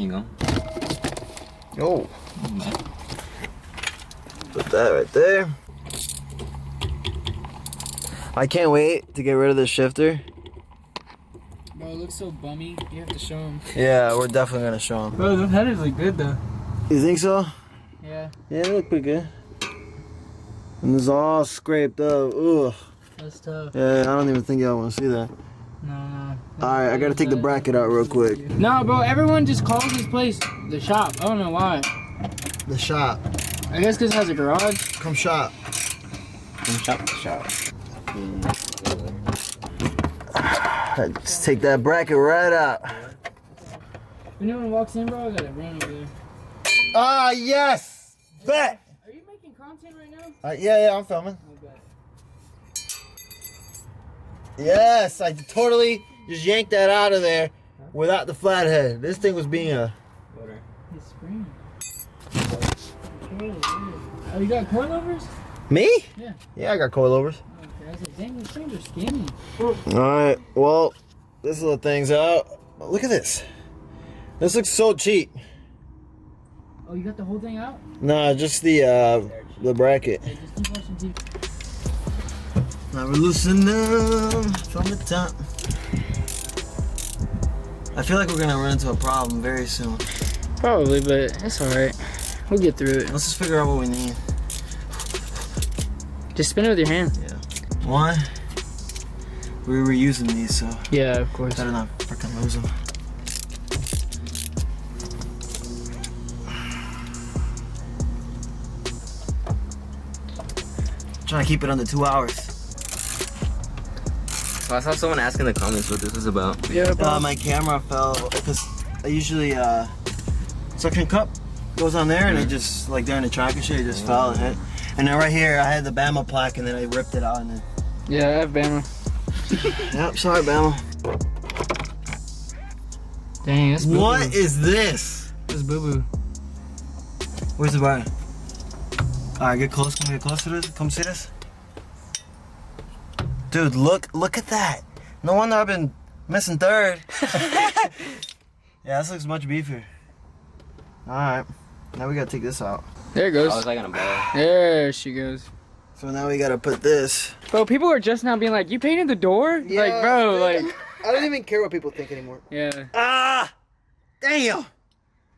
There you go. Oh. Put that right there. I can't wait to get rid of this shifter. Bro, it looks so bummy. You have to show him. Yeah, we're definitely gonna show him. Bro, those headers look good though. You think so? Yeah. Yeah, they look pretty good. And it's all scraped up. Ugh. That's tough. Yeah, I don't even think y'all want to see that. No. Alright, I gotta take the bracket out real quick. No, bro, everyone just calls this place the shop. I don't know why. The shop. I guess because it has a garage. Come shop. Shop. Just take that bracket right out. When anyone walks in, bro, I gotta run over there. Ah, yes! Bet! Are you making content right now? Yeah, I'm filming. I bet. Yes, I totally just yanked that out of there without the flathead. This thing was being a... It's spring. Oh, you got coilovers? Me? Yeah. Yeah, I got coilovers. Okay, I was like, dang, these things are skinny. Alright, well, this little thing's out. Look at this. This looks so cheap. Oh, you got the whole thing out? Nah, just the bracket. Yeah, just keep watching TV. Now we're loosening them from the top. I feel like we're gonna run into a problem very soon. Probably, but it's alright. We'll get through it. Let's just figure out what we need. Just spin it with your hand. Yeah. One, we were using these, so Yeah, of course. better not freaking lose them. Trying to keep it under 2 hours. So I saw someone ask in the comments what this is about. Yeah, My camera fell because I usually suction cup goes on there and it just like during the track and shit it just fell and hit. And then right here I had the Bama plaque and then I ripped it out and then. Yeah, I have Bama. Yep, sorry Bama. Dang, that's boo-boo. What is this? That's boo-boo. Where's the button? Alright, get close. Can we get close to this? Come see this. Dude, look at that. No wonder I've been missing third. Yeah, this looks much beefier. Alright. Now we gotta take this out. There it goes. I was like on a ball. There she goes. So now we gotta put this. Bro, people are just now being like, you painted the door? Yeah, like, bro, dude. like. I don't even care what people think anymore. Yeah, Ah! Damn!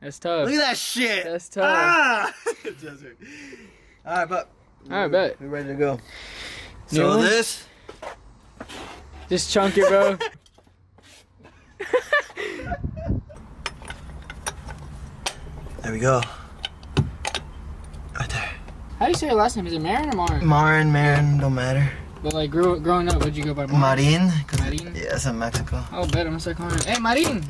that's tough. Look at that shit! That's tough. Ah! Alright, but. I bet. We're ready to go. New So one? this. Just chunk it, bro. There we go. Right there. How do you say your last name? Is it Marin or Marin? Marin, don't matter. But like growing up, what'd you go by? Marin? Marin. Marin? Yeah, it's in Mexico. Oh, bet I'm gonna start calling it. Hey, Marin!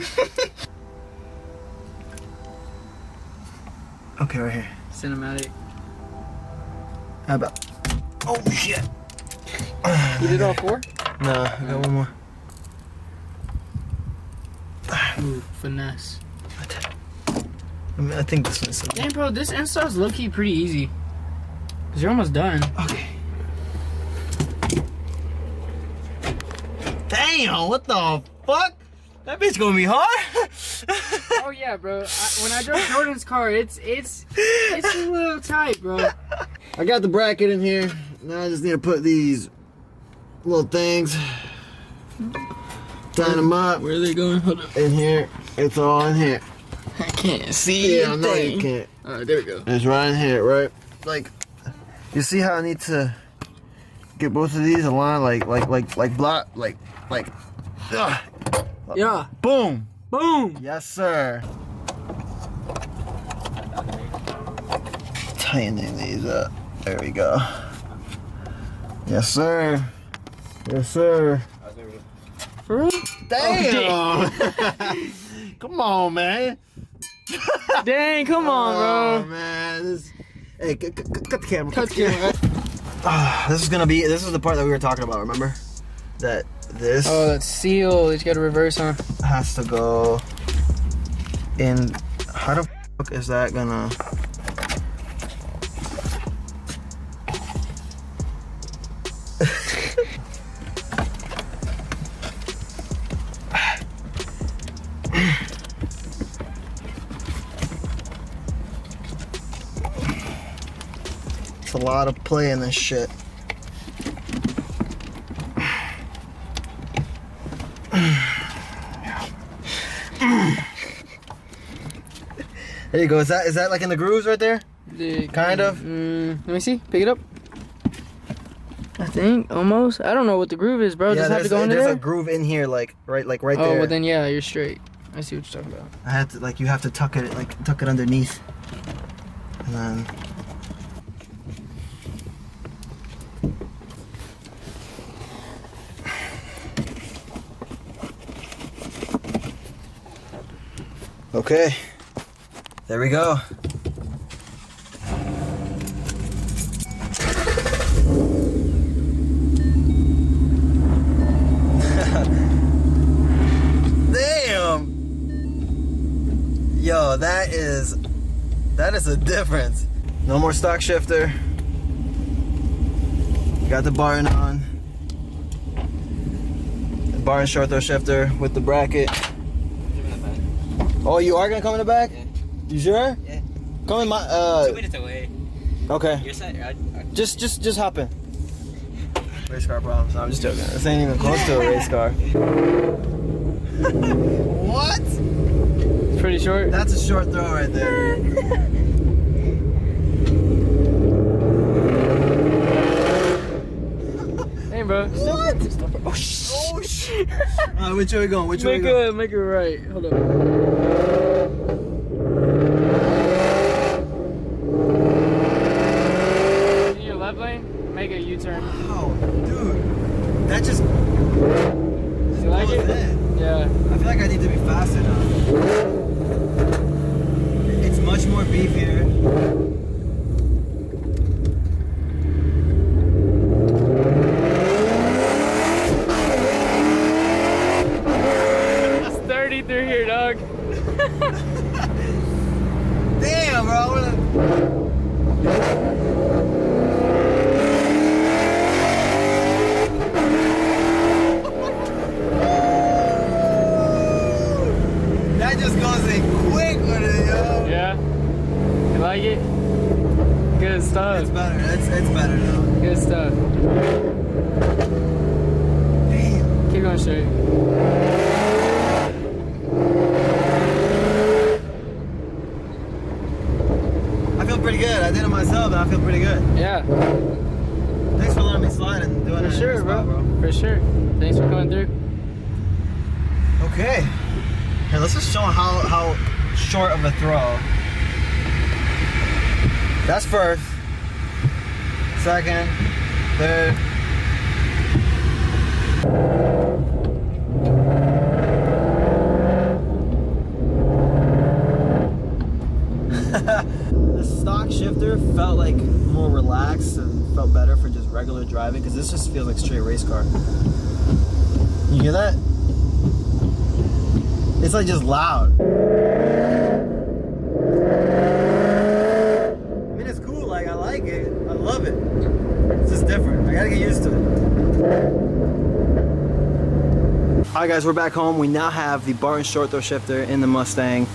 Okay, right here. Cinematic. How about? Oh shit! You did all four? No, I got one more. Ooh, finesse. I think this one's so. Dang, bro, this install's low-key pretty easy. Cause you're almost done. Okay. Damn! What the fuck? That bitch gonna be hard. Oh yeah, bro. When I drove Jordan's car, it's a little tight, bro. I got the bracket in here. Now I just need to put these little things. Tie them up. Where are they going? Hold up. In here. It's all in here. I can't see. Yeah, I know you can't. Alright, there we go. It's right in here, right? Like, you see how I need to get both of these aligned, like block, Yeah. boom. Boom. Yes, sir. Tightening these up. There we go. Yes, sir. Yes, sir. For real? Damn. Come on, man. Dang, come on, Oh, bro. man. Hey, cut the camera. Cut the camera. This is the part that we were talking about, remember? That this Oh, that seal. It's got a reverse on. has to go in. How the fuck is that gonna? It's a lot of play in this shit. There you go. Is that like in the grooves right there? Kind of. Let me see. Pick it up. I think almost. I don't know what the groove is, bro. Does it have to go into there? There's a groove in here, like right there. Oh, well then yeah, you're straight. I see what you're talking about. I had to you have to tuck it underneath, and then. Okay, there we go. Damn! Yo, that is a difference. No more stock shifter. Got the Barton on. The Barton short throw shifter with the bracket. Oh, you are gonna come in the back? Yeah. You sure? Yeah. Come in my 2 minutes away. Okay. Your side. Just hop in. Race car problems. No, I'm just joking. This ain't even close to a race car. What? It's pretty short. That's a short throw right there. Hey, bro. What? Oh, shit. Which way we going? Which way we going? Make it right. Hold up. In your left lane, make a U-turn. Wow, dude. That just. You like it? Yeah. I feel like I need to be faster now. It's much more beefier. It's 30 through here, dog. Damn, bro. That just goes in quick with it, yo. Yeah. You like it? Good stuff. It's better. It's better now. Good stuff. Damn. Keep going straight. I feel pretty good. I did it myself, and I feel pretty good. Yeah. Thanks for letting me slide and doing For it. sure, bro. For sure. Thanks for coming through. Okay. Here, let's just show how short of a throw. That's first. Second. Third. The stock shifter felt like more relaxed and felt better for just regular driving, because this just feels like straight race car. You hear that? It's like just loud. I mean, it's cool. Like, I like it. I love it. It's just different. I gotta get used to it. Alright guys, we're back home. We now have the Barton short throw shifter in the Mustang.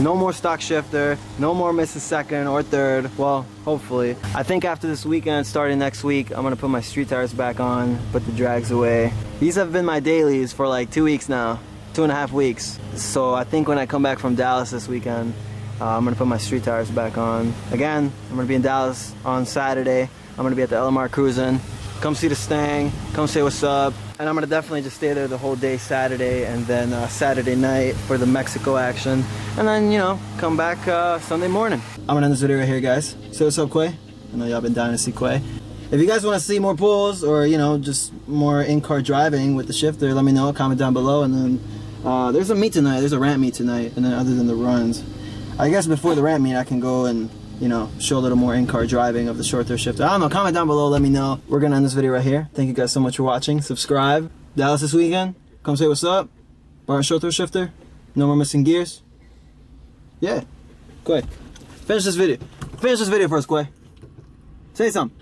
No more stock shifter, no more missing second or third. Well, hopefully. I think after this weekend, starting next week, I'm gonna put my street tires back on, put the drags away. These have been my dailies for like 2 weeks now, 2.5 weeks. So I think when I come back from Dallas this weekend, I'm gonna put my street tires back on. Again, I'm gonna be in Dallas on Saturday. I'm gonna be at the LMR cruising. Come see the Stang, come say what's up. And I'm gonna definitely just stay there the whole day Saturday, and then Saturday night for the Mexico action. And then, you know, come back Sunday morning. I'm gonna end this video right here, guys. Say what's up, Quay. I know y'all been dying to see Quay. If you guys wanna see more pulls or, you know, just more in-car driving with the shifter, let me know, comment down below. And then there's a meet tonight, there's a ramp meet tonight, and then other than the runs. I guess before the ramp meet I can go and, you know, show a little more in-car driving of the short throw shifter. I don't know, comment down below, let me know. We're gonna end this video right here. Thank you guys so much for watching. Subscribe. Dallas this weekend. Come say what's up. Barton short throw shifter. No more missing gears. Yeah. Quay. Finish this video. Finish this video first, Quay. Say something.